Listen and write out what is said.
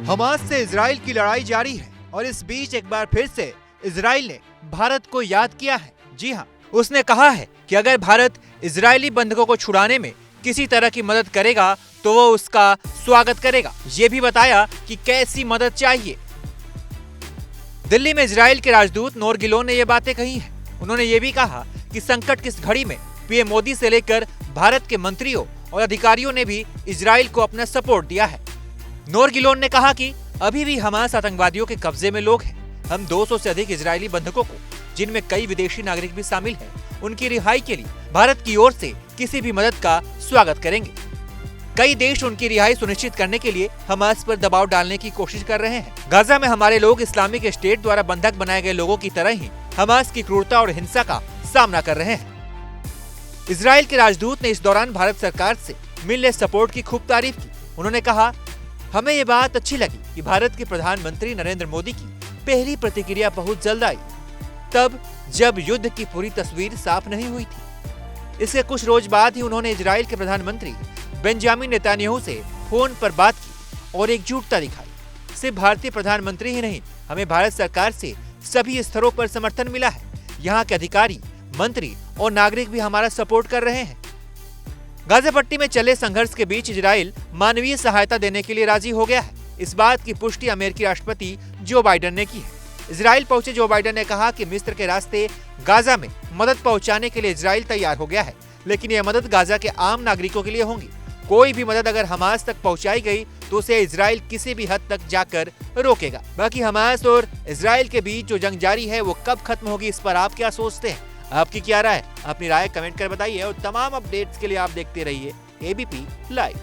Hamas से Israel की लड़ाई जारी है और इस बीच एक बार फिर से इजराइल ने भारत को याद किया है। जी हाँ, उसने कहा है कि अगर भारत इजरायली बंधकों को छुड़ाने में किसी तरह की मदद करेगा तो वो उसका स्वागत करेगा। ये भी बताया कि कैसी मदद चाहिए। दिल्ली में इजराइल के राजदूत नोर गिलोन ने ये बातें कही हैं। उन्होंने ये भी कहा कि संकट की इस घड़ी में पीएम मोदी से लेकर भारत के मंत्रियों और अधिकारियों ने भी इजराइल को अपना सपोर्ट दिया है। नोर गिलोन ने कहा कि अभी भी हमास आतंकवादियों के कब्जे में लोग हैं। हम 200 से अधिक इजरायली बंधकों को, जिनमें कई विदेशी नागरिक भी शामिल हैं, उनकी रिहाई के लिए भारत की ओर से किसी भी मदद का स्वागत करेंगे। कई देश उनकी रिहाई सुनिश्चित करने के लिए हमास पर दबाव डालने की कोशिश कर रहे हैं। गाजा में हमारे लोग इस्लामिक स्टेट द्वारा बंधक बनाए गए लोगों की तरह ही हमास की क्रूरता और हिंसा का सामना कर रहे हैं। इजराइल के राजदूत ने इस दौरान भारत सरकार से मिलने सपोर्ट की खूब तारीफ की। उन्होंने कहा, हमें ये बात अच्छी लगी कि भारत के प्रधानमंत्री नरेंद्र मोदी की पहली प्रतिक्रिया बहुत जल्द आई, तब जब युद्ध की पूरी तस्वीर साफ नहीं हुई थी। इसके कुछ रोज बाद ही उन्होंने इजराइल के प्रधानमंत्री बेंजामिन नेतन्याहू से फोन पर बात की और एकजुटता दिखाई। सिर्फ भारतीय प्रधानमंत्री ही नहीं, हमें भारत सरकार से सभी स्तरों पर समर्थन मिला है। यहाँ के अधिकारी, मंत्री और नागरिक भी हमारा सपोर्ट कर रहे हैं। गाजा पट्टी में चले संघर्ष के बीच इजराइल मानवीय सहायता देने के लिए राजी हो गया है। इस बात की पुष्टि अमेरिकी राष्ट्रपति जो बाइडेन ने की है। इजराइल पहुंचे जो बाइडेन ने कहा कि मिस्र के रास्ते गाजा में मदद पहुंचाने के लिए इजराइल तैयार हो गया है, लेकिन यह मदद गाजा के आम नागरिकों के लिए होगी। कोई भी मदद अगर हमास तक पहुंचाई गई तो उसे इजराइल किसी भी हद तक जाकर रोकेगा। बाकी हमास और इजराइल के बीच जो जंग जारी है वो कब खत्म होगी, इस पर आप क्या सोचते हैं? आपकी क्या राय है? अपनी राय कमेंट कर बताइए और तमाम अपडेट्स के लिए आप देखते रहिए एबीपी लाइव।